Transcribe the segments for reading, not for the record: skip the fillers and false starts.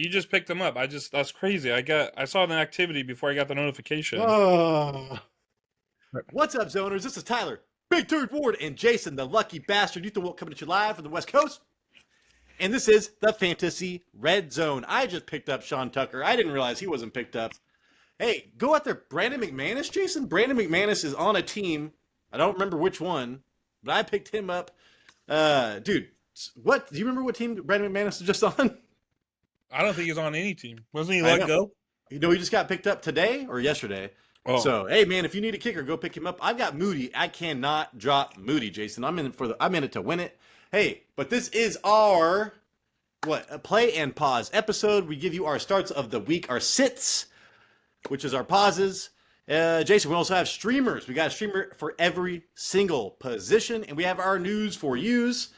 You just picked them up. That's crazy. I saw an activity before I got the notification. Oh. What's up, zoners? This is Tyler, Big Turd Ward, and Jason, the lucky bastard. Ethan Wolf coming at you live from the West Coast. And this is the Fantasy Red Zone. I just picked up Sean Tucker. I didn't realize he wasn't picked up. Hey, go out there. Brandon McManus, Jason. Brandon McManus is on a team. I don't remember which one, but I picked him up. Dude, what? Do you remember what team Brandon McManus is just on? I don't think he's on any team. Wasn't he let go? You know, he just got picked up today or yesterday. Oh. So, hey, man, if you need a kicker, go pick him up. I've got Moody. I cannot drop Moody, Jason. I'm in it to win it. Hey, but this is our a play and pause episode. We give you our starts of the week, our sits, which is our pauses. Jason, we also have streamers. We got a streamer for every single position, and we have our news for yous.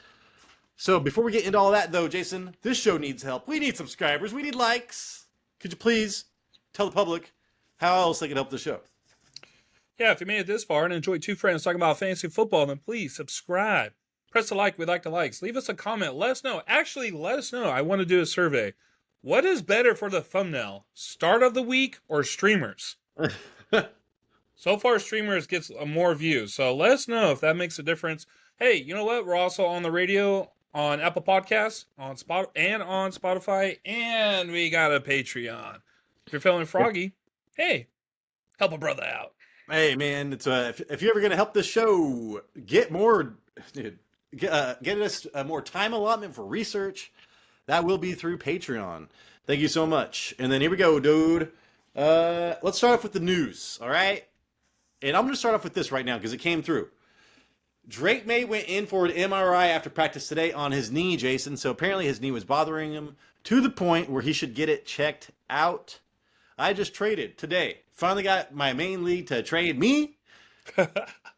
So before we get into all that, though, Jason, this show needs help. We need subscribers. We need likes. Could you please tell the public how else they can help the show? Yeah, if you made it this far and enjoyed two friends talking about fantasy football, then please subscribe. Press the like. We like the likes. Leave us a comment. Let us know. Actually, let us know. I want to do a survey. What is better for the thumbnail? Start of the week or streamers? So far, streamers gets more views. So let us know if that makes a difference. Hey, you know what? We're also on the radio, on Apple Podcasts, on Spotify, and we got a Patreon. If you're feeling froggy, hey, help a brother out. Hey, man, it's if you're ever going to help this show get more, get us more time allotment for research, that will be through Patreon. Thank you so much. And then here we go, dude. Let's start off with the news, all right? And I'm going to start off with this right now because it came through. Drake May went in for an MRI after practice today on his knee, Jason. So apparently his knee was bothering him to the point where he should get it checked out. I just traded today. Finally got my main league to trade me.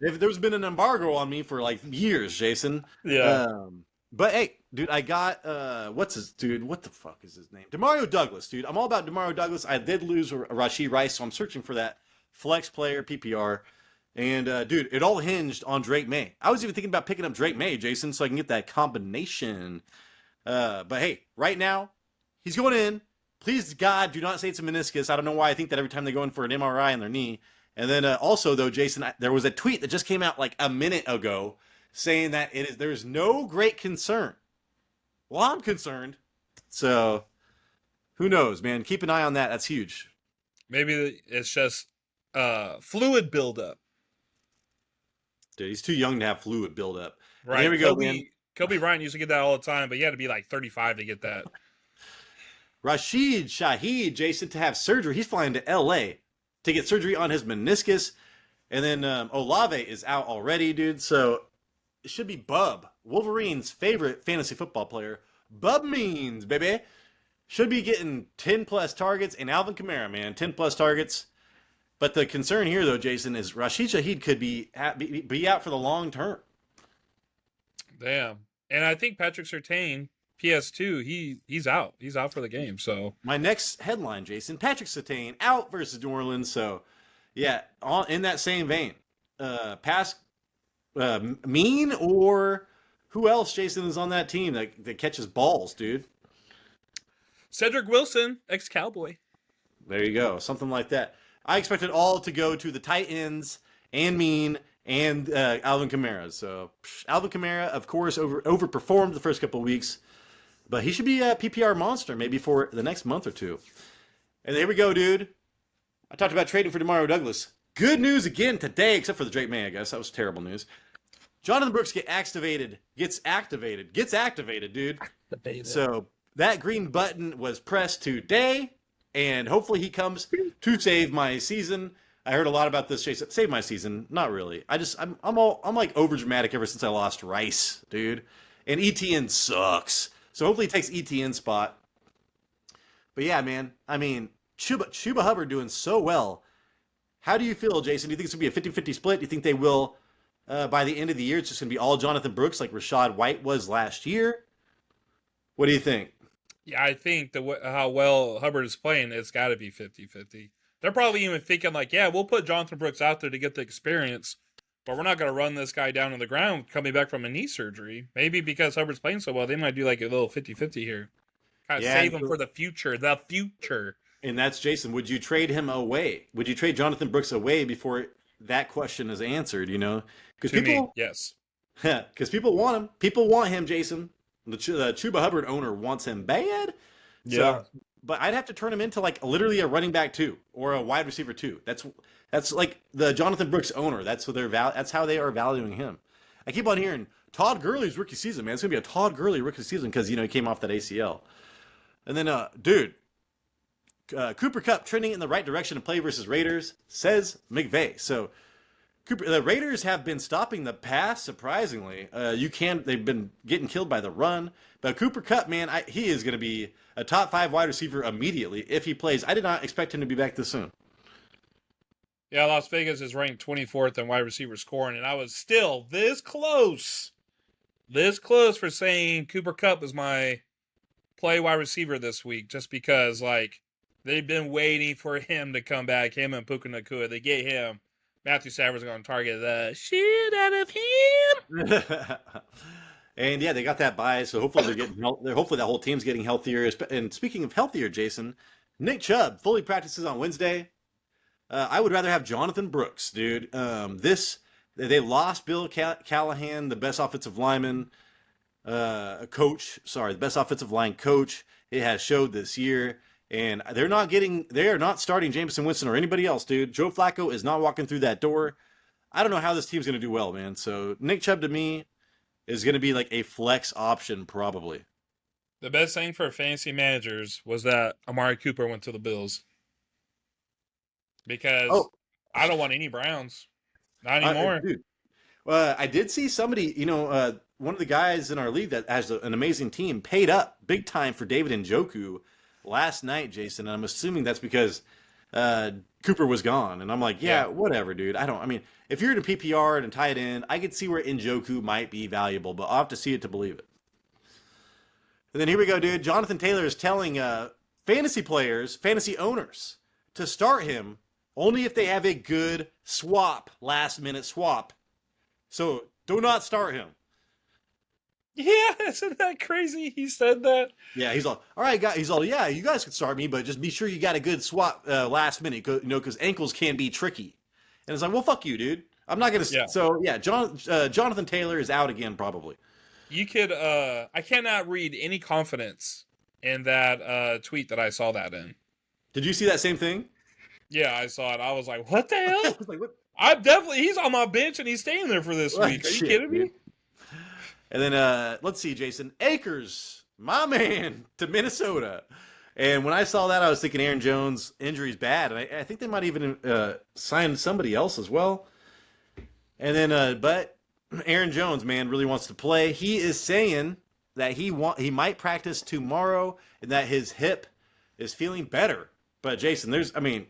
There's been an embargo on me for like years, Jason. Yeah. But hey, dude, I got what the fuck is his name? DeMario Douglas, dude. I'm all about DeMario Douglas. I did lose Rashee Rice, so I'm searching for that flex player, PPR. And dude, it all hinged on Drake May. I was even thinking about picking up Drake May, Jason, so I can get that combination. But hey, right now, he's going in. Please, God, do not say it's a meniscus. I don't know why I think that every time they go in for an MRI on their knee. And then also, though, Jason, there was a tweet that just came out like a minute ago saying that there's no great concern. Well, I'm concerned. So, who knows, man? Keep an eye on that. That's huge. Maybe it's just fluid buildup. Dude, he's too young to have fluid buildup. Right. Here we go, man. Kobe Bryant used to get that all the time, but you had to be like 35 to get that. Rashid Shaheed, Jason, to have surgery. He's flying to L.A. to get surgery on his meniscus. And then Olave is out already, dude. So it should be Bub, Wolverine's favorite fantasy football player. Bub Means, baby. Should be getting 10-plus targets. And Alvin Kamara, man, 10-plus targets. But the concern here, though, Jason, is Rashid Shaheed could be out for the long term. Damn. And I think Patrick Surtain, PS2, he's out. He's out for the game. So my next headline, Jason, Patrick Surtain out versus New Orleans. So, yeah, in that same vein, Mean or who else, Jason, is on that team that catches balls, dude? Cedric Wilson, ex-Cowboy. There you go. Something like that. I expect it all to go to the tight ends and Mean and Alvin Kamara. So Alvin Kamara, of course, overperformed the first couple of weeks, but he should be a PPR monster maybe for the next month or two. And there we go, dude. I talked about trading for DeMario Douglas. Good news again today, except for the Drake May, I guess. That was terrible news. Jonathan Brooks gets activated, dude. So that green button was pressed today. And hopefully he comes to save my season. I heard a lot about this, Chase. Save my season. Not really. I'm like over dramatic ever since I lost Rice, dude. And ETN sucks. So hopefully he takes ETN's spot. But yeah, man. I mean, Chuba Hubbard doing so well. How do you feel, Jason? Do you think it's going to be a 50-50 split? Do you think they will, by the end of the year, it's just going to be all Jonathan Brooks like Rachaad White was last year? What do you think? Yeah, I think how well Hubbard is playing, it's got to be 50-50. They're probably even thinking like, yeah, we'll put Jonathan Brooks out there to get the experience, but we're not going to run this guy down on the ground coming back from a knee surgery. Maybe because Hubbard's playing so well, they might do like a little 50-50 here. Kind of Yeah, save him for the future. The future. and that's Jason. Would you trade him away? Would you trade Jonathan Brooks away before that question is answered? Because To me, people, yes. because people want him. People want him, Jason. The Chuba Hubbard owner wants him bad. Yeah. So, but I'd have to turn him into like literally a running back 2 or a wide receiver 2. That's like the Jonathan Brooks owner. That's what that's how they are valuing him. I keep on hearing Todd Gurley's rookie season, man. It's gonna be a Todd Gurley rookie season because he came off that ACL. And then, dude, Cooper Kupp trending in the right direction to play versus Raiders, says McVay. So the Raiders have been stopping the pass, surprisingly. They've been getting killed by the run. But Cooper Kupp, man, he is going to be a top 5 wide receiver immediately if he plays. I did not expect him to be back this soon. Yeah, Las Vegas is ranked 24th in wide receiver scoring, and I was still this close for saying Cooper Kupp is my play wide receiver this week, just because, like, they've been waiting for him to come back, him and Puka Nacua. They get him. Matthew Stafford's going to target the shit out of him. And yeah, they got that bye, so hopefully hopefully that whole team's getting healthier. And speaking of healthier, Jason, Nick Chubb fully practices on Wednesday. I would rather have Jonathan Brooks, dude. They lost Bill Callahan, the best offensive lineman coach. Sorry, the best offensive line coach. It has showed this year. And they are not starting Jameson Winston or anybody else, dude. Joe Flacco is not walking through that door. I don't know how this team's going to do well, man. So Nick Chubb to me is going to be like a flex option probably. The best thing for fantasy managers was that Amari Cooper went to the Bills. Because I don't want any Browns. Not anymore. Dude. I did see somebody, one of the guys in our league that has an amazing team paid up big time for David Njoku last night, Jason, and I'm assuming that's because Cooper was gone. And I'm like, yeah, whatever, dude. If you're in a PPR and tie it in, I could see where Njoku might be valuable, but I'll have to see it to believe it. And then here we go, dude. Jonathan Taylor is telling fantasy owners to start him only if they have a good last-minute swap. So do not start him. Yeah, isn't that crazy? He said that. Yeah, he's all right, guys. He's all, yeah, you guys can start me, but just be sure you got a good swap last minute, because ankles can be tricky. And it's like, well, fuck you, dude. I'm not gonna. Yeah. So yeah, Jonathan Taylor is out again, probably. You could. I cannot read any confidence in that tweet that I saw that in. Did you see that same thing? Yeah, I saw it. I was like, what the hell? I was like, what? He's on my bench and he's staying there for this week. Are you kidding me? And then let's see, Jason Akers, my man, to Minnesota. And when I saw that, I was thinking Aaron Jones' injury's bad, and I think they might even sign somebody else as well. And then, but Aaron Jones, man, really wants to play. He is saying that he might practice tomorrow, and that his hip is feeling better. But Jason,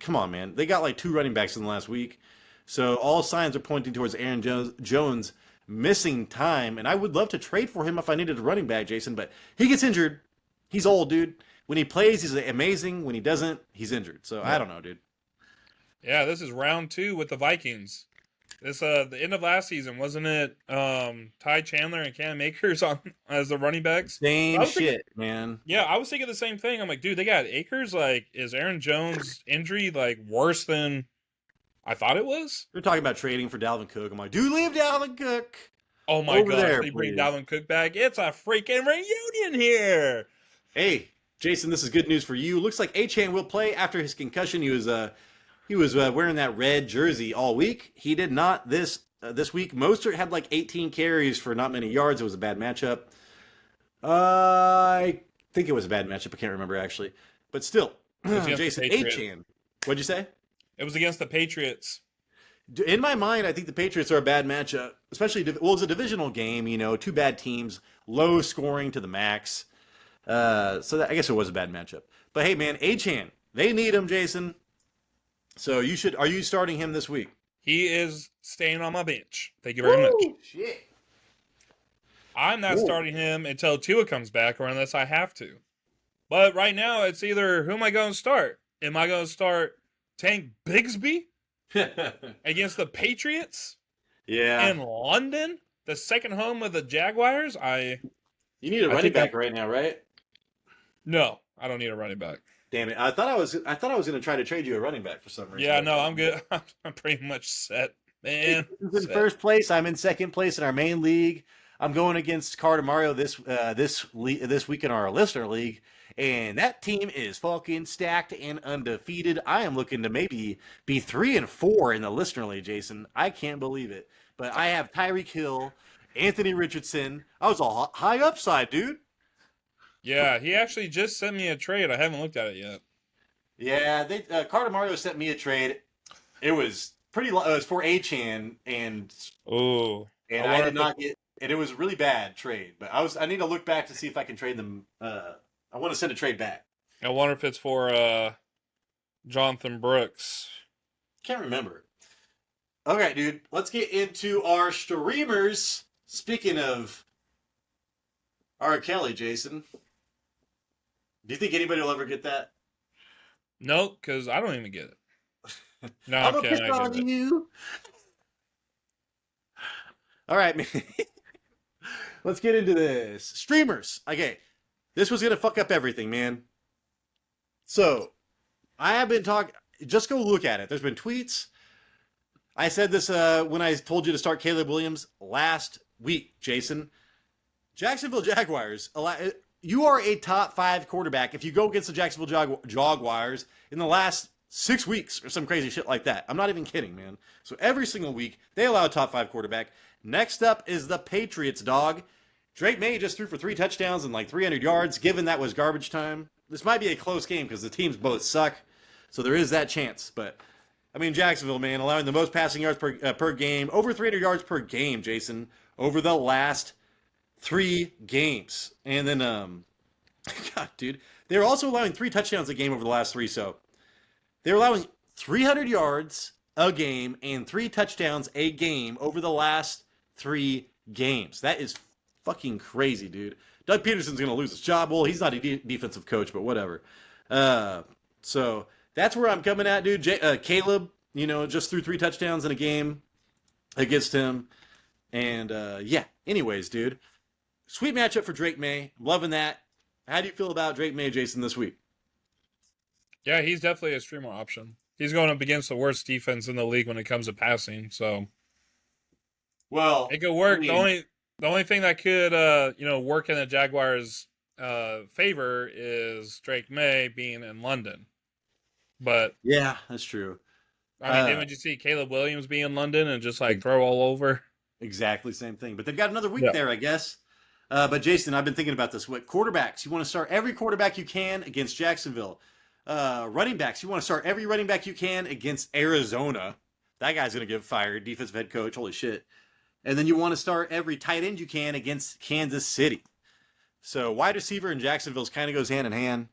come on, man. They got like 2 running backs in the last week. So all signs are pointing towards Aaron Jones missing time. And I would love to trade for him if I needed a running back, Jason. But he gets injured. He's old, dude. When he plays, he's amazing. When he doesn't, he's injured. So I don't know, dude. Yeah, this is round 2 with the Vikings. This the end of last season, wasn't it? Ty Chandler and Cam Akers as the running backs. Same shit, man. Yeah, I was thinking the same thing. I'm like, dude, they got Akers. Like, is Aaron Jones' injury like worse than I thought it was? They're talking about trading for Dalvin Cook. I'm like, dude, leave Dalvin Cook. Oh my gosh, they bring Dalvin Cook back. It's a freaking reunion here. Hey, Jason, this is good news for you. Looks like Achane will play after his concussion. He was wearing that red jersey all week. He did not this week. Mostert had like 18 carries for not many yards. It was a bad matchup. I think it was a bad matchup. I can't remember actually. But still, Jason Achane. What'd you say? It was against the Patriots. In my mind, I think the Patriots are a bad matchup, especially, it's a divisional game, 2 bad teams, low scoring to the max. I guess it was a bad matchup. But hey, man, Achane, they need him, Jason. So are you starting him this week? He is staying on my bench. Thank you very much. Shit. I'm not starting him until Tua comes back or unless I have to. But right now, it's either who am I going to start? Am I going to start Tank Bigsby against the Patriots? Yeah. In London? The second home of the Jaguars? You need a running back right now, right? No, I don't need a running back. Damn it! I thought I was going to try to trade you a running back for some reason. Yeah, no, I'm good. I'm pretty much set, man. Jason's in first place. I'm in second place in our main league. I'm going against Carter Mario this week in our listener league, and that team is fucking stacked and undefeated. I am looking to maybe be 3-4 in the listener league, Jason. I can't believe it. But I have Tyreek Hill, Anthony Richardson. I was a high upside, dude. Yeah, he actually just sent me a trade. I haven't looked at it yet. Yeah, Carter Mario sent me a trade. It was pretty. It was for Achan, and I did not get. And it was a really bad trade. But I need to look back to see if I can trade them. I want to send a trade back. I wonder if it's for Jonathan Brooks. Can't remember. Okay, dude. Let's get into our streamers. Speaking of R. Kelly, Jason, do you think anybody will ever get that? No, because I don't even get it. No, I'm okay, gonna pick on you. All right, man. Let's get into this. Streamers. Okay. This was going to fuck up everything, man. So, I have been talking. Just go look at it. There's been tweets. I said this when I told you to start Caleb Williams last week, Jason. Jacksonville Jaguars. You are a top 5 quarterback if you go against the Jacksonville Jaguars in the last 6 weeks or some crazy shit like that. I'm not even kidding, man. So every single week, they allow a top 5 quarterback. Next up is the Patriots, dog. Drake May just threw for 3 touchdowns and like 300 yards, given that was garbage time. This might be a close game because the teams both suck. So there is that chance. But, I mean, Jacksonville, man, allowing the most passing yards per game, over 300 yards per game, Jason, over the last 3 games. And then, God, dude, they were also allowing 3 touchdowns a game over the last 3. So they're allowing 300 yards a game and 3 touchdowns a game over the last 3 games. That is fucking crazy, dude. Doug Peterson's going to lose his job. Well, he's not a defensive coach, but whatever. So that's where I'm coming at, dude. Caleb, just threw 3 touchdowns in a game against him. And, yeah. Anyways, dude. Sweet matchup for Drake May. I'm loving that. How do you feel about Drake May, Jason, this week? Yeah, he's definitely a streamer option. He's going up against the worst defense in the league when it comes to passing, so well, it could work. I mean, the only thing that could work in the Jaguars' favor is Drake May being in London. But yeah, that's true. I mean, didn't you see Caleb Williams be in London and just like throw all over? Exactly, same thing. But they've got another week there, I guess. But Jason, I've been thinking about this. What quarterbacks? You want to start every quarterback you can against Jacksonville. Running backs, you want to start every running back you can against Arizona. That guy's going to get fired. Defensive head coach, holy shit. And then you want to start every tight end you can against Kansas City. So wide receiver in Jacksonville's kind of goes hand in hand.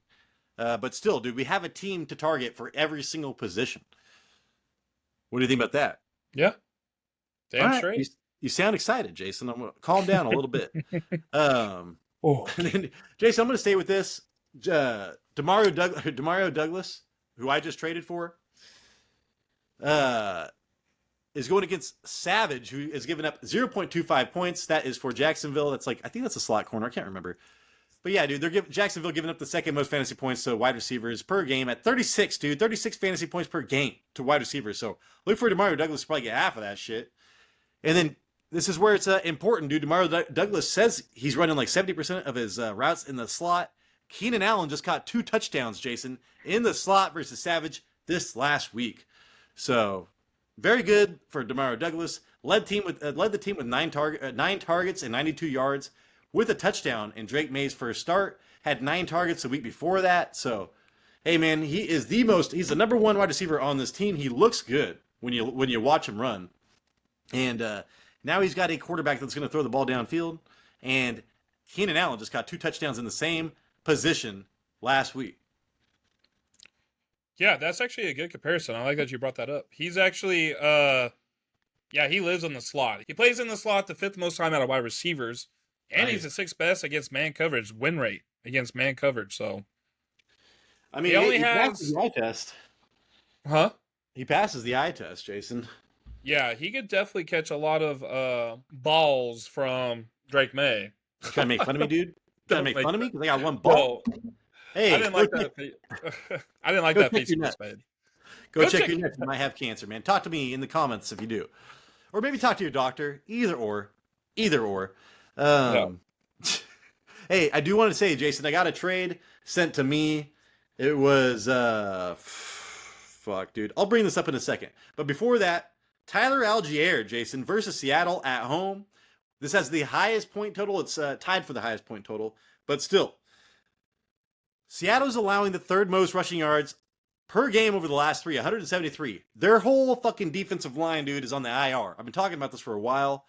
But still, dude, we have a team to target for every single position. What do you think about that? Yeah. Damn right. straight. You sound excited, Jason. I'm going to calm down a little bit. Then, Jason, I'm going to stay with this. DeMario Douglas, who I just traded for, is going against Savage, who is giving up 0.25 points. That is for Jacksonville. That's I think that's a slot corner. I can't remember. But yeah, dude, Jacksonville giving up the second most fantasy points to wide receivers per game at 36, dude. 36 fantasy points per game to wide receivers. So look for DeMario Douglas to probably get half of that shit. And then this is where it's important, dude. DeMario Douglas says he's running like 70% of his routes in the slot. Keenan Allen just caught 2 touchdowns, Jason, in the slot versus Savage this last week. So very good for DeMario Douglas. Led the team with 9 targets and 92 yards with a touchdown in Drake May's first start. Had 9 targets the week before that. So, hey man, he's the number 1 wide receiver on this team. He looks good when you watch him run. And now he's got a quarterback that's going to throw the ball downfield. And Keenan Allen just got 2 touchdowns in the same position last week. Yeah, that's actually a good comparison. I like that you brought that up. He's actually, he lives in the slot. He plays in the slot the 5th most time out of wide receivers, and he's the 6th best against man coverage, win rate against man coverage. So, I mean, he passes the eye test. Huh? He passes the eye test, Jason. Yeah, he could definitely catch a lot of balls from Drake May. Trying to make fun of me, dude? Trying to make fun of me because I got 1 ball? I Hey, didn't like that. I didn't like go that check face your you nuts. just made. Go check your nuts. You might have cancer, man. Talk to me in the comments if you do, or maybe talk to your doctor. Either or. Yeah. Um, hey, I do want to say, Jason, I got a trade sent to me. It was fuck, dude. I'll bring this up in a second. But before that, Tyler Allgeier, Jason, versus Seattle at home. This has the highest point total. It's tied for the highest point total, but still, Seattle's allowing the third most rushing yards per game over the last three, 173. Their whole fucking defensive line, dude, is on the IR. I've been talking about this for a while.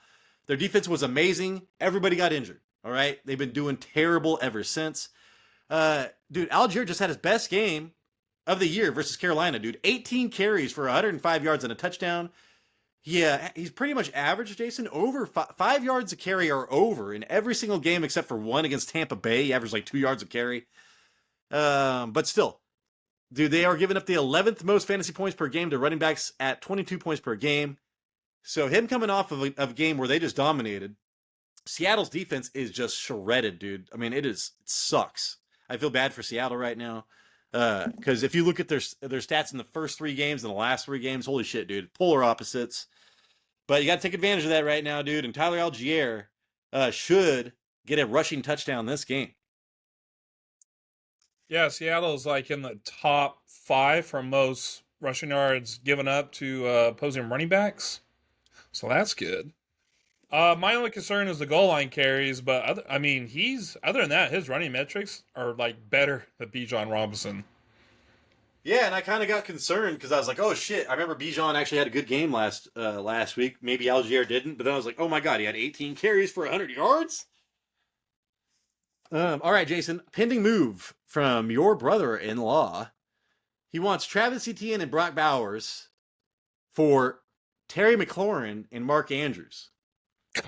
Their defense was amazing. Everybody got injured. All right, they've been doing terrible ever since. Dude, Allgeier just had his best game of the year versus Carolina, dude. 18 carries for 105 yards and a touchdown. Yeah, he's pretty much average, Jason. Over 5 yards a carry or over in every single game except for one against Tampa Bay. He averaged like 2 yards a carry. But still, dude, they are giving up the 11th most fantasy points per game to running backs at 22 points per game. So him coming off of a game where they just dominated, Seattle's defense is just shredded, dude. I mean, it sucks. I feel bad for Seattle right now. Because if you look at their stats in the first 3 games and the last 3 games, holy shit, dude. Polar opposites. But you got to take advantage of that right now, dude. And Tyler Allgeier should get a rushing touchdown this game. Yeah, Seattle's like in the top 5 for most rushing yards given up to opposing running backs. So that's good. My only concern is the goal line carries, but other than that, his running metrics are like better than Bijan Robinson. Yeah, and I kind of got concerned because I was like, oh shit, I remember Bijan actually had a good game last week. Maybe Allgeier didn't, but then I was like, oh my god, he had 18 carries for 100 yards? All right, Jason, pending move from your brother-in-law. He wants Travis Etienne and Brock Bowers for Terry McLaurin and Mark Andrews.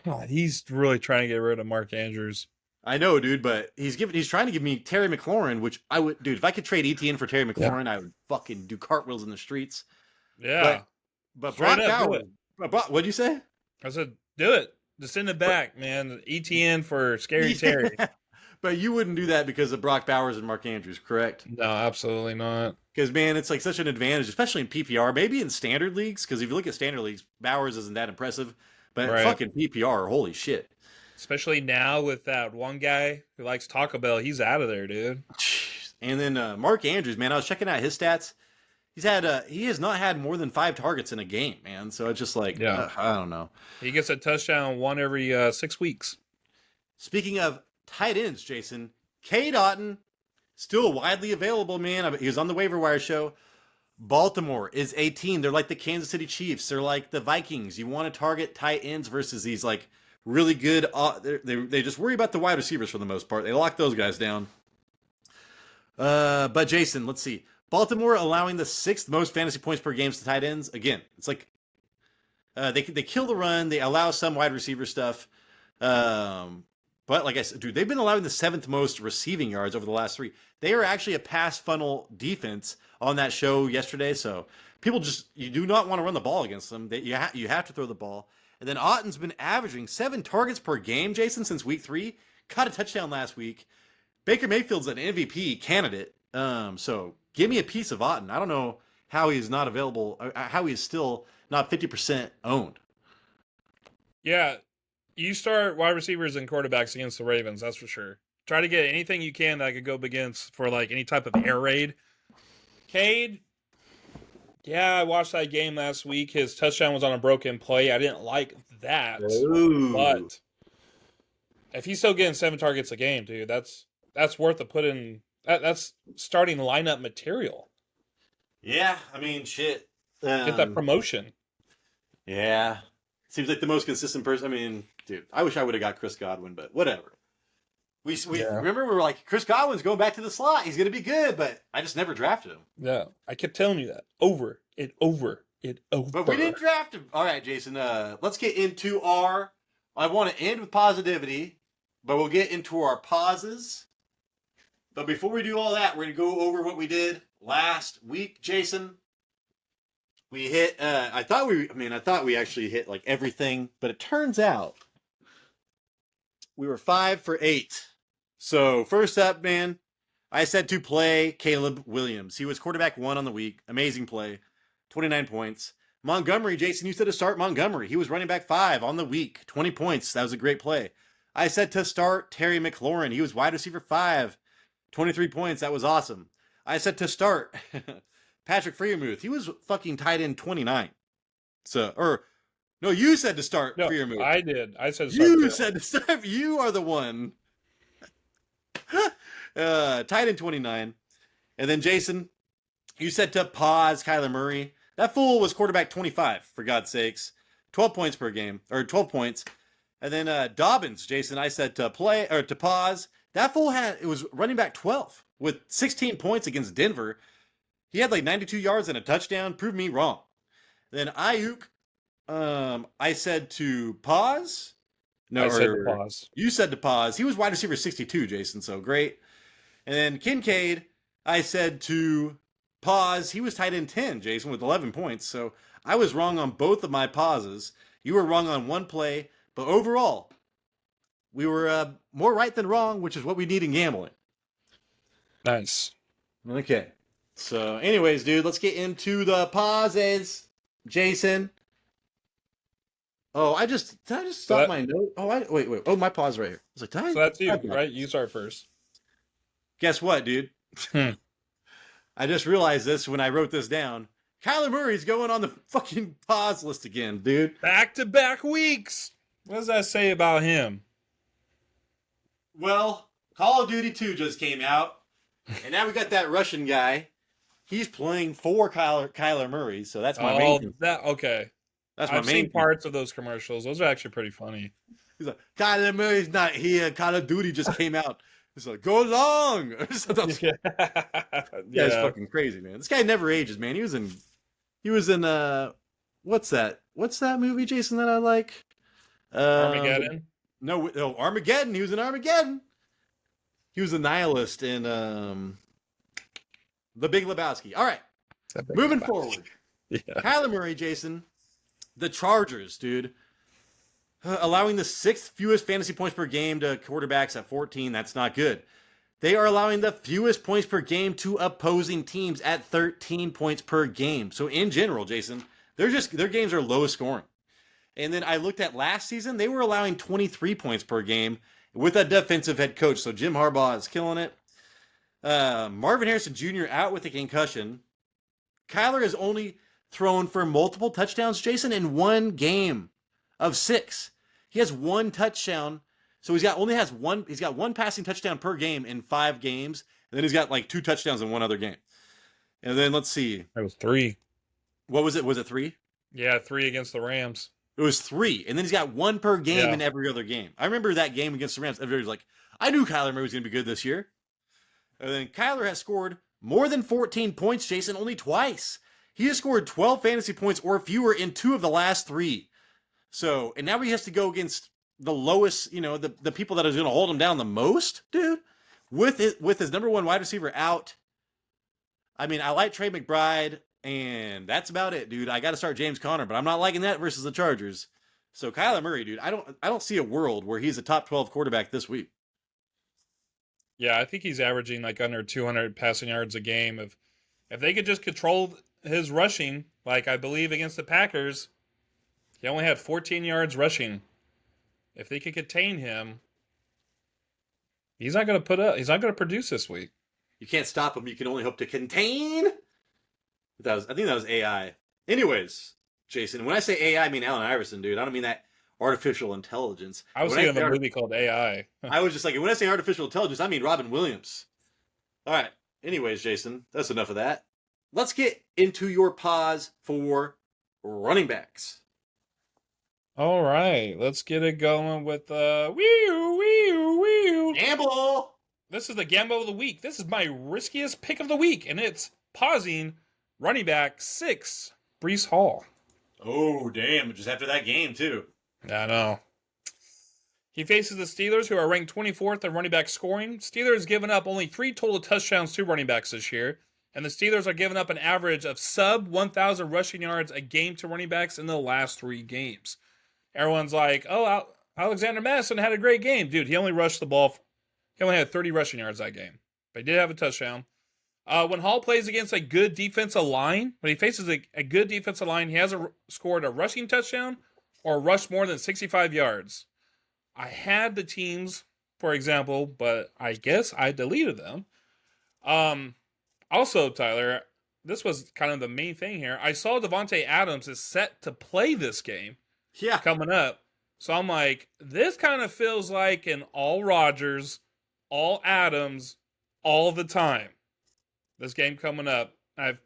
God, he's really trying to get rid of Mark Andrews. I know, dude, but he's trying to give me Terry McLaurin, which I would, dude. If I could trade Etienne for Terry McLaurin, I would fucking do cartwheels in the streets. Yeah, but straight Brock up, do Bowers. it. What'd you say? I said, do it. Just send it back, man. ETN for Scary Terry. But you wouldn't do that because of Brock Bowers and Mark Andrews, correct? No, absolutely not. Because, man, it's like such an advantage, especially in PPR, maybe in standard leagues. Because if you look at standard leagues, Bowers isn't that impressive. But fucking PPR, holy shit. Especially now with that one guy who likes Taco Bell, he's out of there, dude. And then Mark Andrews, man, I was checking out his stats. He has not had more than 5 targets in a game, man. So it's just like, I don't know. He gets a touchdown one every 6 weeks. Speaking of tight ends, Jason, Cade Otton, still widely available, man. He was on the waiver wire show. Baltimore is a team. They're like the Kansas City Chiefs. They're like the Vikings. You want to target tight ends versus these like really good. They just worry about the wide receivers for the most part. They lock those guys down. But Jason, let's see. Baltimore allowing the 6th most fantasy points per game to tight ends. Again, it's like they kill the run. They allow some wide receiver stuff. But like I said, dude, they've been allowing the 7th most receiving yards over the last 3. They are actually a pass funnel defense on that show yesterday. So people you do not want to run the ball against them. You have to throw the ball. And then Otton's been averaging 7 targets per game, Jason, since week 3. Caught a touchdown last week. Baker Mayfield's an MVP candidate. So give me a piece of Otton. I don't know how he's not available, how he's still not 50% owned. Yeah. You start wide receivers and quarterbacks against the Ravens, that's for sure. Try to get anything you can that could go up against for like any type of air raid. Cade, yeah, I watched that game last week. His touchdown was on a broken play. I didn't like that. Ooh. But if he's still getting 7 targets a game, dude, that's worth to put in. That's starting lineup material. Yeah, I mean, shit. Get that promotion. Yeah. Seems like the most consistent person. I mean, dude, I wish I would have got Chris Godwin, but whatever. We remember we were like, Chris Godwin's going back to the slot. He's going to be good, but I just never drafted him. Yeah, I kept telling you that. Over. But we didn't draft him. All right, Jason, let's get into I want to end with positivity, but we'll get into our pauses. But before we do all that, we're going to go over what we did last week, Jason. We hit, I thought we actually hit like everything, but it turns out we were 5 for 8. So first up, man, I said to play Caleb Williams. He was quarterback 1 on the week. Amazing play. 29 points. Montgomery, Jason, you said to start Montgomery. He was running back 5 on the week. 20 points. That was a great play. I said to start Terry McLaurin. He was wide receiver 5. 23 points. That was awesome. I said to start Patrick Freiermuth. He was fucking tight end 29. No, you said to start No, Freiermuth. I did. I said to start. You said to start. You are the one. Tight end 29. And then Jason, you said to pause Kyler Murray. That fool was quarterback 25, for God's sakes. 12 points per game, or 12 points. And then Dobbins, Jason, I said to pause. That fool it was running back 12 with 16 points against Denver. He had like 92 yards and a touchdown. Prove me wrong. Then Aiyuk, I said to pause. No, I said to pause. You said to pause. He was wide receiver 62, Jason, so great. And then Kincaid, I said to pause. He was tight end 10, Jason, with 11 points. So I was wrong on both of my pauses. You were wrong on one play. But overall, we were more right than wrong, which is what we need in gambling. Nice. Okay. So anyways, dude, let's get into the pauses. Jason. Oh, did I just stop my note? Oh, wait. Oh, my pause right here. I was like, so that's you, right? You start first. Guess what, dude? I just realized this when I wrote this down. Kyler Murray's going on the fucking pause list again, dude. Back-to-back weeks. What does that say about him? Well, Call of Duty 2 just came out, and now we got that Russian guy. He's playing for Kyler Murray, so that's my main. Okay. That's my I've main seen parts of those commercials. Those are actually pretty funny. He's like, Kyler Murray's not here. Call of Duty just came out. He's like, go long. Yeah, it's fucking crazy, man. This guy never ages, man. He was in what's that? What's that movie, Jason, that I like? Armageddon? No, Armageddon. He was in Armageddon. He was a nihilist in The Big Lebowski. All right. Moving forward. Yeah. Kyler Murray, Jason. The Chargers, dude. Allowing the 6th fewest fantasy points per game to quarterbacks at 14. That's not good. They are allowing the fewest points per game to opposing teams at 13 points per game. So in general, Jason, their games are low scoring. And then I looked at last season, they were allowing 23 points per game with a defensive head coach. So Jim Harbaugh is killing it. Marvin Harrison Jr. out with a concussion. Kyler has only thrown for multiple touchdowns, Jason, in one game of 6. He has one touchdown. So he's got one passing touchdown per game in 5 games. And then he's got like 2 touchdowns in one other game. And then let's see. It was 3. What was it? Was it 3? Yeah, 3 against the Rams. It was 3. And then he's got 1 per game in every other game. I remember that game against the Rams. Everybody was like, I knew Kyler Murray was going to be good this year. And then Kyler has scored more than 14 points, Jason, only twice. He has scored 12 fantasy points or fewer in 2 of the last 3. So, and now he has to go against the lowest, the people that are going to hold him down the most, dude, with his number 1 wide receiver out. I mean, I like Trey McBride, and that's about it, dude. I got to start James Conner, but I'm not liking that versus the Chargers. So Kyler Murray, dude, I don't see a world where he's a top 12 quarterback this week. Yeah, I think he's averaging like under 200 passing yards a game. If they could just control his rushing, like I believe against the Packers, he only had 14 yards rushing. If they could contain him, he's not going to produce this week. You can't stop him. You can only hope to contain. I think that was AI. Anyways, Jason, when I say AI, I mean Allen Iverson, dude. I don't mean that artificial intelligence. I was thinking of a movie called AI. I was just like, when I say artificial intelligence, I mean Robin Williams. All right. Anyways, Jason, that's enough of that. Let's get into your pause for running backs. All right, let's get it going with wee. Gamble. This is the gamble of the week. This is my riskiest pick of the week, and it's pausing running back 6, Breece Hall. Oh, damn. Just after that game, too. I know. He faces the Steelers, who are ranked 24th in running back scoring. Steelers given up only 3 total touchdowns to running backs this year, and the Steelers are giving up an average of sub 1,000 rushing yards a game to running backs in the last 3 games. Everyone's like, oh, Alexander Madison had a great game. Dude, he only rushed the ball. He only had 30 rushing yards that game. They did have a touchdown. When Hall plays against a good defensive line, when he faces a good defensive line, he hasn't scored a rushing touchdown or rushed more than 65 yards. I had the teams, for example, but I guess I deleted them. Also, Tyler, this was kind of the main thing here. I saw Devontae Adams is set to play this game coming up. So I'm like, this kind of feels like an all Rodgers, all Adams, all the time. This game coming up. I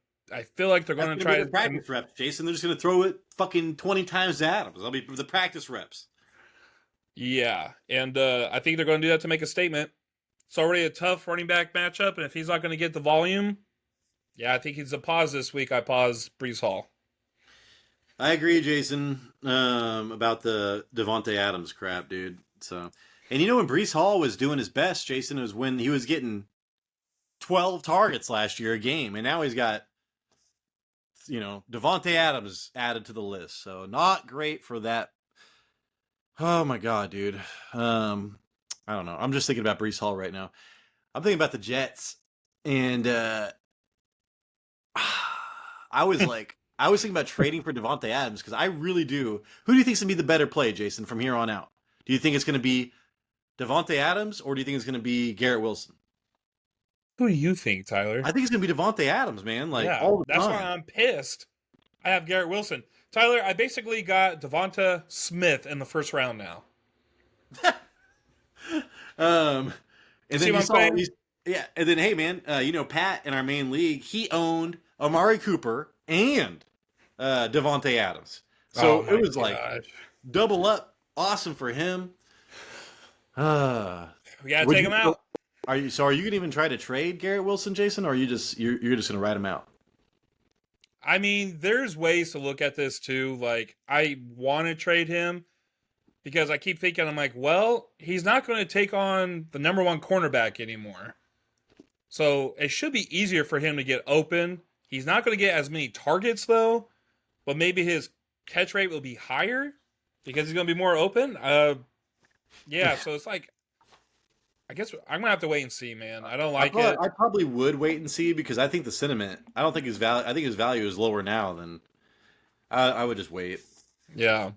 feel like they're going to try the practice reps, Jason. They're just going to throw it fucking 20 times to Adams. That'll be the practice reps. Yeah, and I think they're going to do that to make a statement. It's already a tough running back matchup, and if he's not going to get the volume, yeah, I think he's a pause this week. I pause Breece Hall. I agree, Jason, about the Devontae Adams crap, dude. So, and you know when Breece Hall was doing his best, Jason, was when he was getting 12 targets last year a game, and now he's got, Devontae Adams added to the list. So not great for that. Oh my God, dude. I don't know. I'm just thinking about Breece Hall right now. I'm thinking about the Jets, and I was thinking about trading for Devontae Adams because I really do. Who do you think is going to be the better play, Jason, from here on out? Do you think it's going to be Devontae Adams, or do you think it's going to be Garrett Wilson? Who do you think, Tyler? I think it's going to be Devontae Adams, man. That's why I'm pissed. I have Garrett Wilson. Tyler, I basically got Devonta Smith in the first round now. And then See what I'm saying? Yeah, and then hey, man, Pat in our main league, he owned Amari Cooper and Devontae Adams, so it was like double up, awesome for him. We gotta take him out. Are you gonna even try to trade Garrett Wilson, Jason, or are you you're just gonna write him out? I mean, there's ways to look at this too. Like, I want to trade him because I keep thinking, I'm like, well, he's not going to take on the number one cornerback anymore. So it should be easier for him to get open. He's not going to get as many targets, though, but maybe his catch rate will be higher because he's going to be more open. Yeah, so it's like, I guess I'm going to have to wait and see, man. I don't like it. I probably would wait and see because I think the sentiment, I don't think his value, I think his value is lower now than I would just wait. Yeah.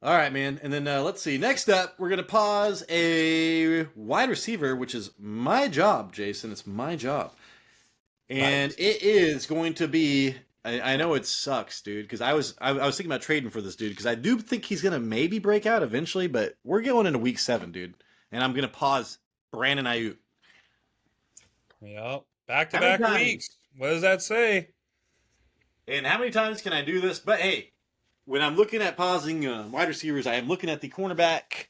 All right, man. And then let's see. Next up, we're going to pause a wide receiver, which is my job, Jason. It's my job. And it is going to be, I know it sucks, dude, because I was thinking about trading for this dude because I do think he's going to maybe break out eventually, but we're going into week 7, dude. And I'm going to pause Brandon Aiyuk. Yep. Back-to-back weeks. What does that say? And how many times can I do this? But hey, when I'm looking at pausing wide receivers, I am looking at the cornerback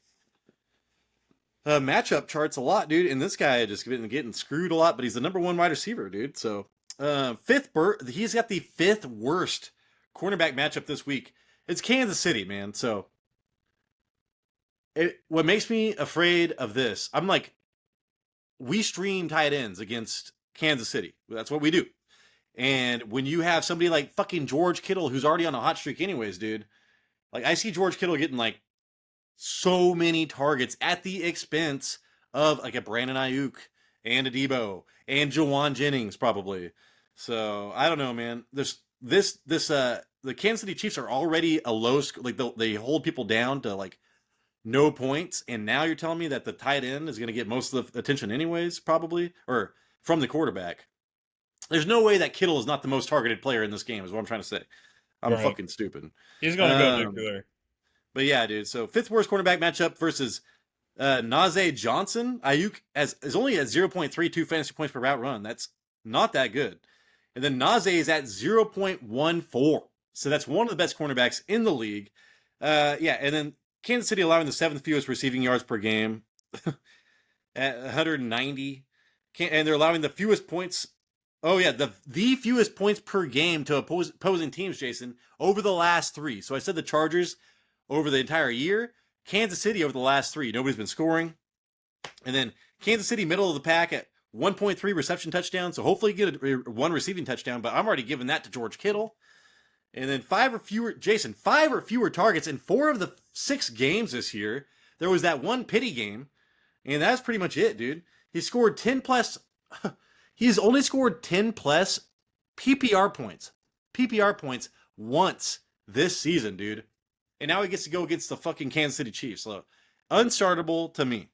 matchup charts a lot, dude. And this guy just been getting screwed a lot, but he's the number 1 wide receiver, dude. So he's got the 5th worst cornerback matchup this week. It's Kansas City, man. So what makes me afraid of this, I'm like, we stream tight ends against Kansas City. That's what we do. And when you have somebody like fucking George Kittle, who's already on a hot streak anyways, dude, like I see George Kittle getting like so many targets at the expense of like a Brandon Aiyuk and a Debo and Jawan Jennings probably. So I don't know, man. The Kansas City Chiefs are already a low, like they hold people down to like no points, and now you're telling me that the tight end is going to get most of the attention anyways, probably, or from the quarterback. There's no way that Kittle is not the most targeted player in this game, is what I'm trying to say. I'm fucking stupid. He's going to go nuclear. But yeah, dude, so 5th worst cornerback matchup versus Najee Johnson. Aiyuk is only at 0.32 fantasy points per route run. That's not that good. And then Najee is at 0.14. So that's one of the best cornerbacks in the league. And then Kansas City allowing the 7th fewest receiving yards per game at 190. And they're allowing the fewest points. Oh, yeah, the fewest points per game to opposing teams, Jason, over the last 3. So I said the Chargers over the entire year. Kansas City over the last 3. Nobody's been scoring. And then Kansas City middle of the pack at 1.3 reception touchdowns. So hopefully you get 1 receiving touchdown. But I'm already giving that to George Kittle. And then 5 or fewer targets in 4 of the 6 games this year. There was that one pity game, and that's pretty much it, dude. He scored 10 plus He's only scored 10 plus PPR points. PPR points once this season, dude. And now he gets to go against the fucking Kansas City Chiefs. So unstartable to me.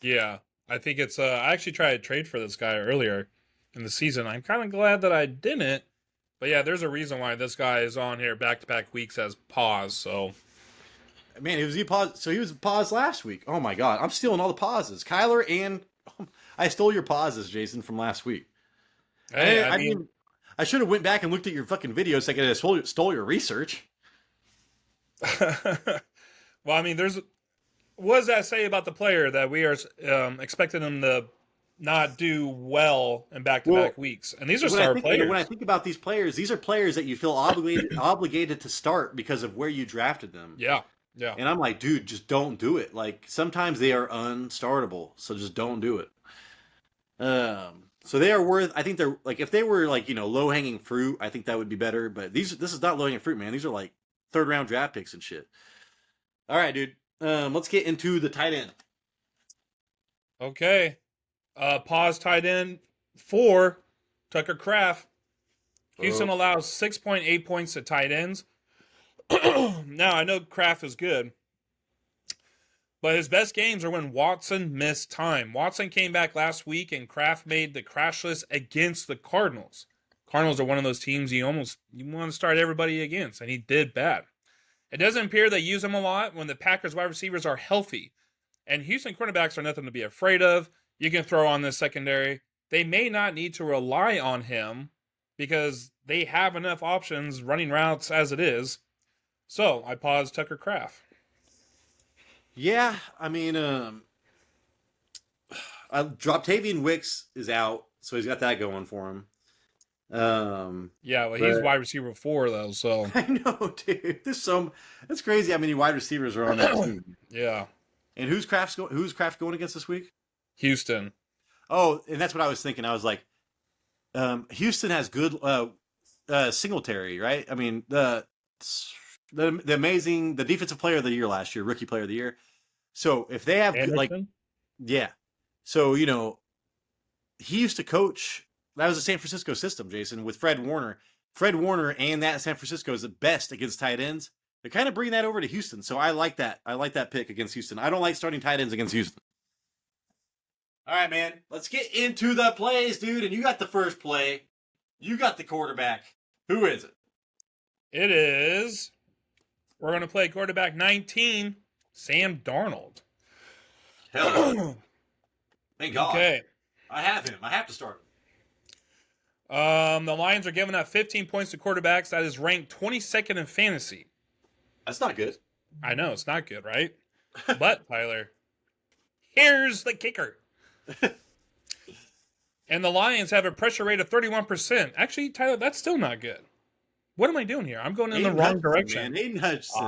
Yeah, I think it's. I actually tried to trade for this guy earlier in the season. I'm kind of glad that I didn't. But yeah, there's a reason why this guy is on here back-to-back weeks as pause. So Man, he paused. So he was paused last week. Oh my god, I'm stealing all the pauses, Kyler, and I stole your pauses, Jason, from last week. hey, I mean, I should have went back and looked at your fucking videos so I could have stole your research. well, I mean, there's. What does that say about the player that we are expecting him to not do well in back-to-back weeks? And these are star players. When I think about these players, these are players that you feel obligated to start because of where you drafted them. Yeah, yeah. And I'm like, dude, just don't do it. Like sometimes they are unstartable, so just don't do it. So they are worth. I think they're like if they were like low hanging fruit, I think that would be better. But this is not low hanging fruit, man. These are like third round draft picks and shit. All right, dude. Let's get into the tight end. Okay. Pause tight end 4, Tucker Kraft. Houston allows 6.8 points to tight ends. Now, I know Kraft is good, but his best games are when Watson missed time. Watson came back last week, and Kraft made the crash list against the Cardinals. Cardinals are one of those teams you want to start everybody against, and he did bad. It doesn't appear they use him a lot when the Packers wide receivers are healthy. And Houston cornerbacks are nothing to be afraid of. You can throw on this secondary. They may not need to rely on him because they have enough options running routes as it is. So I paused Tucker Kraft. Yeah, I mean, Droptavian Wicks is out, so he's got that going for him. Yeah, well, he's wide receiver 4 though, so I know, dude. That's crazy how many wide receivers are on that team. Yeah. And who's Kraft going against this week? Houston. Oh, and that's what I was thinking. I was like, Houston has good Singletary, right? I mean, the defensive player of the year last year, rookie player of the year. So if they have yeah. So he used to coach. That was the San Francisco system, Jason, with Fred Warner. Fred Warner and that San Francisco is the best against tight ends. They're kind of bringing that over to Houston, so I like that. I like that pick against Houston. I don't like starting tight ends against Houston. All right, man. Let's get into the plays, dude. And you got the first play. You got the quarterback. Who is it? It is. We're going to play quarterback 19, Sam Darnold. Hell, thank God. Okay. I have him. I have to start him. The Lions are giving up 15 points to quarterbacks. That is ranked 22nd in fantasy. That's not good. I know, it's not good, right? But, Tyler, here's the kicker. And the Lions have a pressure rate of 31%. Actually, Tyler, that's still not good. What am I doing here? I'm going in the wrong direction. Man. Aiden Hutchinson.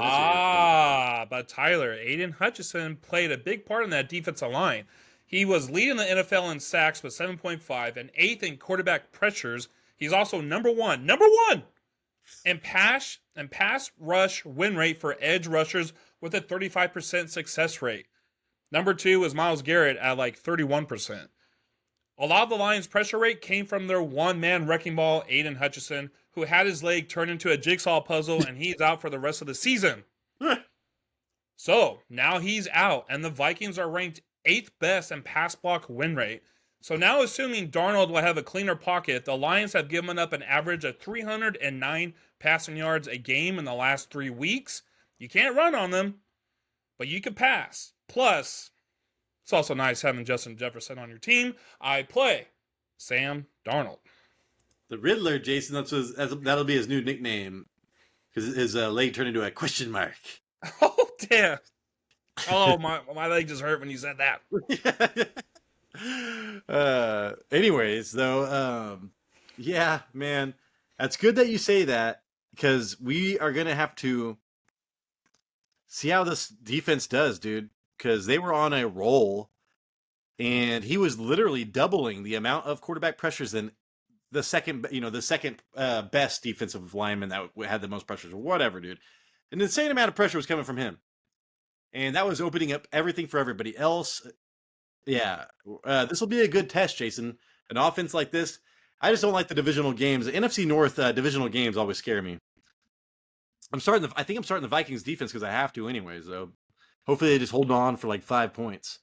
But Tyler, Aiden Hutchinson played a big part in that defensive line. He was leading the NFL in sacks with 7.5 and 8th in quarterback pressures. He's also number one in pass rush win rate for edge rushers with a 35% success rate. Number 2 is Myles Garrett at like 31%. A lot of the Lions' pressure rate came from their one-man wrecking ball, Aiden Hutchinson, who had his leg turned into a jigsaw puzzle, and he's out for the rest of the season. So, now he's out, and the Vikings are ranked 8th best in pass block win rate. So now assuming Darnold will have a cleaner pocket, the Lions have given up an average of 309 passing yards a game in the last 3 weeks. You can't run on them, but you can pass. Plus, it's also nice having Justin Jefferson on your team. I play Sam Darnold. The Riddler, Jason, that'll be his new nickname because his leg turned into a question mark. Oh, damn. Oh, my leg just hurt when you said that. Anyways, though, yeah, man, that's good that you say that because we are going to have to see how this defense does, dude, because they were on a roll and he was literally doubling the amount of quarterback pressures than the second best defensive lineman that had the most pressures or whatever, dude. An insane amount of pressure was coming from him. And that was opening up everything for everybody else. Yeah, this will be a good test, Jason. An offense like this, I just don't like the divisional games. The NFC North divisional games always scare me. I think I'm starting the Vikings defense because I have to, anyways. Though, hopefully they just hold on for like 5 points.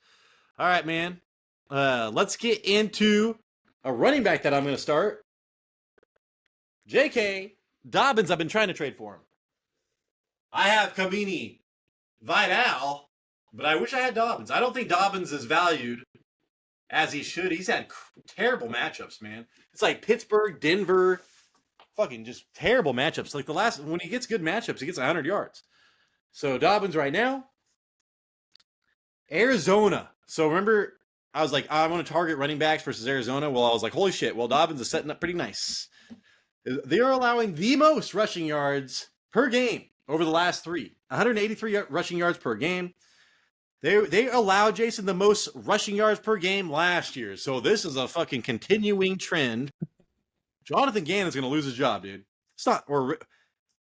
All right, man. Let's get into a running back that I'm going to start. J.K. Dobbins. I've been trying to trade for him. I have Kamini Vidal, but I wish I had Dobbins. I don't think Dobbins is valued as he should. He's had terrible matchups, man. It's like Pittsburgh, Denver, fucking just terrible matchups. Like when he gets good matchups, he gets 100 yards. So Dobbins right now, Arizona. So remember, I was like, I want to target running backs versus Arizona. Well, I was like, holy shit. Well, Dobbins is setting up pretty nice. They are allowing the most rushing yards per game over the last 3. 183 rushing yards per game. They allowed Jason the most rushing yards per game last year. So this is a fucking continuing trend. Jonathan Gannon's going to lose his job, dude. It's not, or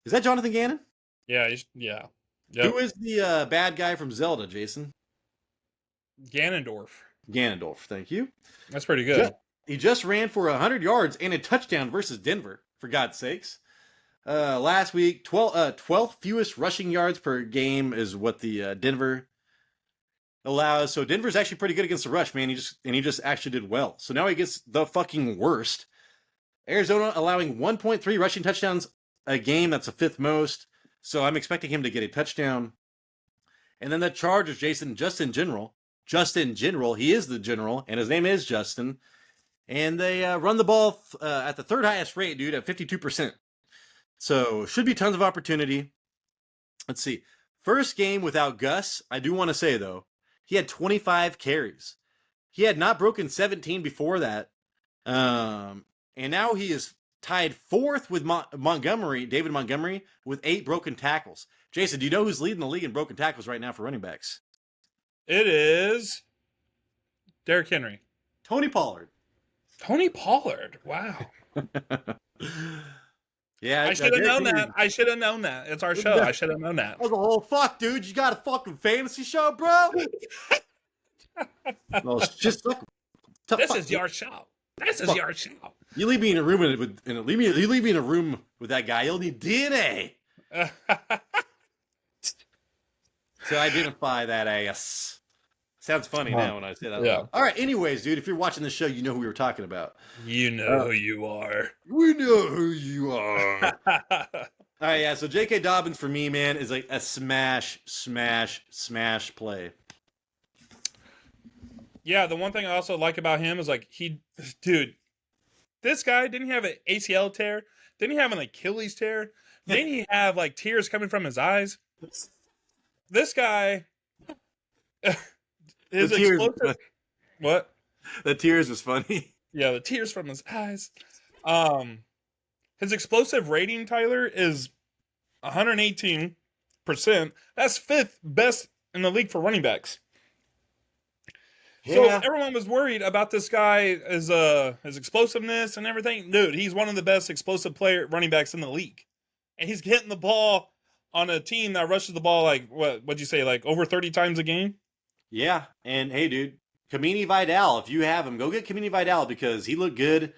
is that Jonathan Gannon? Yeah, yeah. Yep. Who is the bad guy from Zelda, Jason? Ganondorf. Ganondorf, thank you. That's pretty good. He just ran for 100 yards and a touchdown versus Denver, for God's sakes. Last week, 12th fewest rushing yards per game is what the Denver allows. So Denver's actually pretty good against the rush, man. He just actually did well. So now he gets the fucking worst. Arizona allowing 1.3 rushing touchdowns a game. That's the 5th most. So I'm expecting him to get a touchdown. And then the Chargers, Jason, Justin General, he is the general, and his name is Justin. And they run the ball at the 3rd highest rate, dude, at 52%. So should be tons of opportunity. Let's see. First game without Gus, I do want to say, though, he had 25 carries. He had not broken 17 before that. And now he is tied 4th with David Montgomery, with 8 broken tackles. Jason, do you know who's leading the league in broken tackles right now for running backs? It is Derrick Henry. Tony Pollard. Tony Pollard. Wow. Yeah, I should have known that. I should have known that. It's our show. I should have known that. That was a whole fuck, dude. You got a fucking fantasy show, bro? No, it's just like, this is your show. This is your show. You leave me in a room leave me in a room with that guy. You'll need DNA to identify that ass. Sounds funny now when I say that. Yeah. All right. Anyways, dude, if you're watching the show, you know who we were talking about. You know who you are. We know who you are. All right. Yeah. So J.K. Dobbins for me, man, is like a smash play. Yeah. The one thing I also like about him is like this guy didn't have an ACL tear. Didn't he have an Achilles tear? Didn't he have like tears coming from his eyes? This guy. His explosive. What? The tears was funny. Yeah, the tears from his eyes. His explosive rating, Tyler, is 118%. That's 5th best in the league for running backs. Yeah. So everyone was worried about this guy, his explosiveness and everything. Dude, he's one of the best explosive running backs in the league, and he's getting the ball on a team that rushes the ball like what'd you say, like over 30 times a game? Yeah, and hey, dude, Kamini Vidal, if you have him, go get Kamini Vidal because he looked good.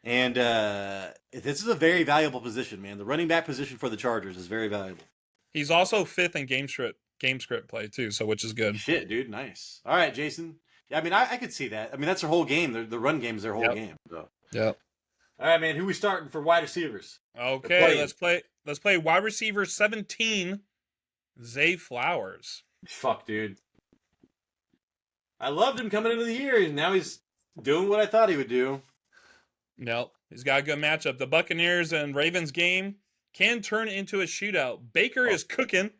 And this is a very valuable position, man. The running back position for the Chargers is very valuable. He's also 5th in game script play too, so which is good. Shit, dude, nice. All right, Jason. Yeah, I mean, I could see that. I mean, that's their whole game. The run game is their whole game. So. Yeah. All right, man. Who we starting for wide receivers? Okay, let's play wide receiver 17, Zay Flowers. Fuck, dude. I loved him coming into the year, and now he's doing what I thought he would do. No, he's got a good matchup. The Buccaneers and Ravens game can turn into a shootout. Baker is cooking.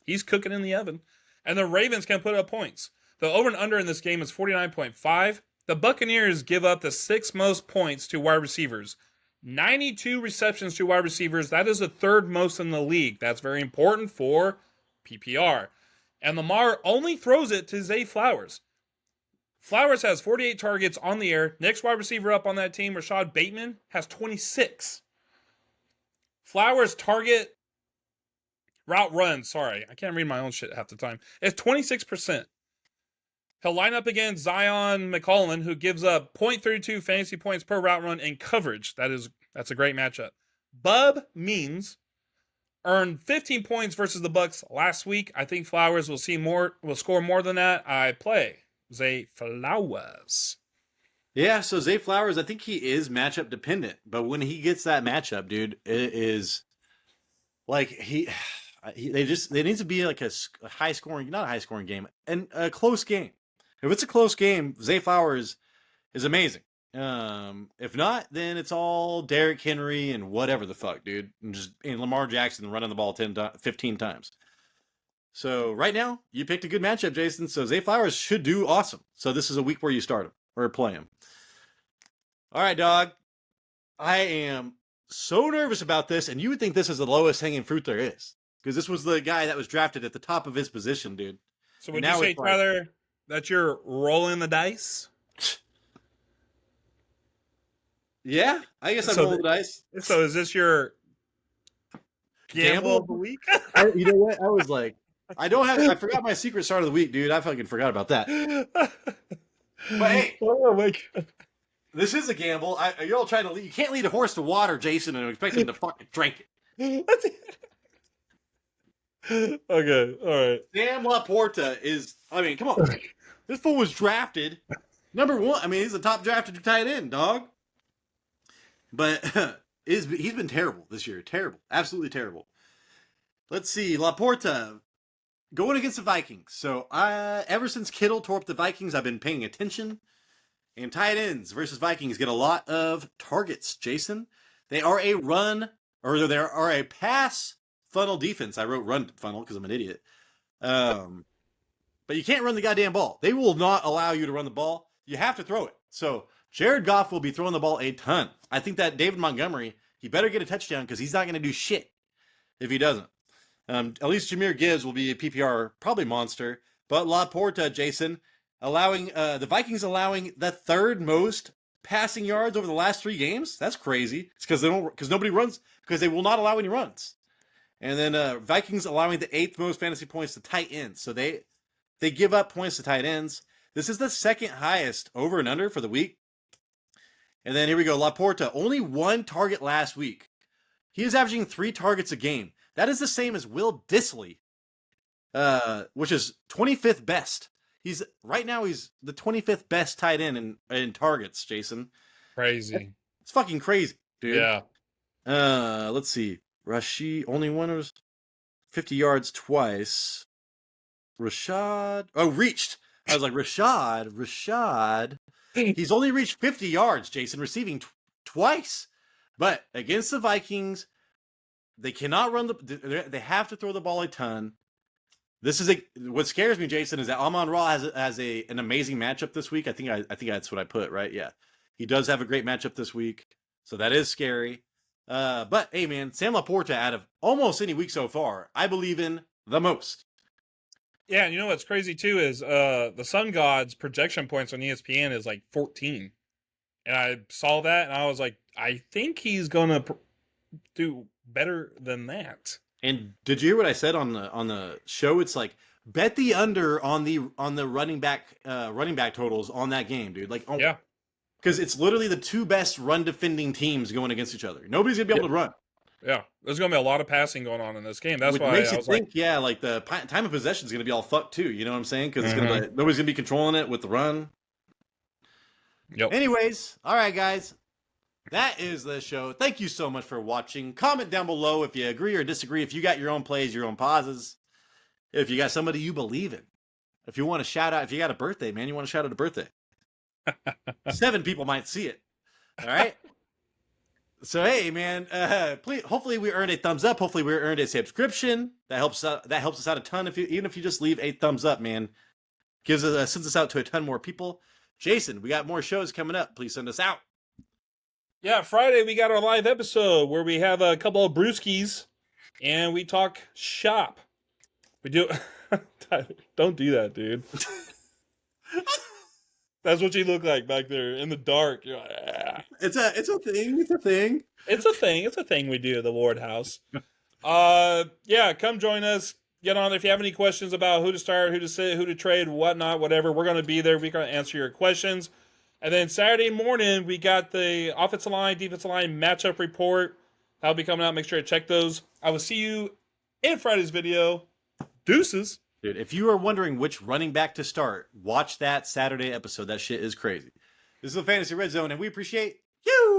He's cooking in the oven. And the Ravens can put up points. The over and under in this game is 49.5. The Buccaneers give up the 6th most points to wide receivers. 92 receptions to wide receivers. That is the 3rd most in the league. That's very important for PPR. And Lamar only throws it to Zay Flowers. Flowers has 48 targets on the air. Next wide receiver up on that team, Rashad Bateman, has 26. Flowers' target route run, sorry, I can't read my own shit half the time, it's 26%. He'll line up against Zion McCollum, who gives up 0.32 fantasy points per route run in coverage. That's a great matchup. Bub Means earned 15 points versus the Bucks last week. I think Flowers will score more than that. I play Zay Flowers. Yeah, so Zay Flowers, I think he is matchup dependent, but when he gets that matchup, dude, it is like they need to be like a high scoring, not a high scoring game, and a close game. If it's a close game, Zay Flowers is amazing. If not, then it's all Derrick Henry and whatever the fuck, dude, and Lamar Jackson running the ball 15 times. So right now, you picked a good matchup, Jason. So Zay Flowers should do awesome. So this is a week where you start him or play him. All right, dog. I am so nervous about this, and you would think this is the lowest hanging fruit there is, because this was the guy that was drafted at the top of his position, dude. So would you say, Tyler, that you're rolling the dice? Yeah, I guess I'm rolling the dice. So is this your gamble of the week? You know what? I was like, I forgot my secret start of the week, dude. I fucking forgot about that. But hey, oh my God. This is a gamble. You're all trying to lead. You can't lead a horse to water, Jason, and expect him to fucking drink it. Okay, all right. Sam LaPorta is, I mean, come on. This fool was drafted number 1. I mean, he's the top drafted tight end, dog. But he's been terrible this year. Terrible. Absolutely terrible. Let's see. LaPorta going against the Vikings. So ever since Kittle tore up the Vikings, I've been paying attention. And tight ends versus Vikings get a lot of targets, Jason. They are a pass funnel defense. I wrote run funnel because I'm an idiot. But you can't run the goddamn ball. They will not allow you to run the ball. You have to throw it. So Jared Goff will be throwing the ball a ton. I think that David Montgomery, he better get a touchdown because he's not going to do shit if he doesn't. At least Jahmyr Gibbs will be a PPR probably monster. But LaPorta, Jason, allowing the Vikings allowing the 3rd most passing yards over the last 3 games. That's crazy. It's because nobody runs, because they will not allow any runs. And then Vikings allowing the 8th most fantasy points to tight ends. So they give up points to tight ends. This is the 2nd highest over and under for the week. And then here we go. LaPorta, only 1 target last week. He is averaging 3 targets a game. That is the same as Will Dissly, which is 25th best. Right now he's the 25th best tight end in targets, Jason. Crazy. It's fucking crazy, dude. Yeah. Let's see. Rashid only won 50 yards twice. Rashad. Oh, reached. I was like, Rashad. He's only reached 50 yards, Jason, receiving twice. But against the Vikings, they cannot run they have to throw the ball a ton. What scares me, Jason, is that Amon-Ra has an amazing matchup this week. I think that's what I put, right? Yeah. He does have a great matchup this week. So that is scary. But hey man, Sam LaPorta, out of almost any week so far, I believe in the most. Yeah, and you know what's crazy too is the Sun God's projection points on ESPN is like 14. And I saw that and I was like, I think he's gonna do better than that. And did you hear what I said on the show? It's like, bet the under on the running back totals on that game, dude. Like, yeah, because it's literally the 2 best run defending teams going against each other. Nobody's gonna be able to run. Yeah, there's gonna be a lot of passing going on in this game. That's why makes you think, like the time of possession is gonna be all fucked too. You know what I'm saying? Because nobody's gonna be controlling it with the run. Yep. Anyways, all right, guys. That is the show. Thank you so much for watching. Comment down below if you agree or disagree. If you got your own plays, your own pauses. If you got somebody you believe in. If you want to shout out, if you got a birthday, man, you want to shout out a birthday. 7 people might see it. All right? So, hey, man, please, hopefully we earned a thumbs up. Hopefully we earned a subscription. That helps us out a ton. Even if you just leave a thumbs up, man, sends us out to a ton more people. Jason, we got more shows coming up. Please send us out. Yeah, Friday we got our live episode where we have a couple of brewskis and we talk shop. We do. Don't do that, dude. That's what you look like back there in the dark. You're like, ah. It's a thing. It's a thing. It's a thing. It's a thing we do at the Ward House. Yeah, come join us. Get on there if you have any questions about who to start, who to sit, who to trade, whatnot, whatever. We're going to be there. We're going to answer your questions. And then Saturday morning, we got the offensive line, defensive line matchup report. That'll be coming out. Make sure to check those. I will see you in Friday's video. Deuces. Dude, if you are wondering which running back to start, watch that Saturday episode. That shit is crazy. This is the Fantasy Red Zone, and we appreciate you.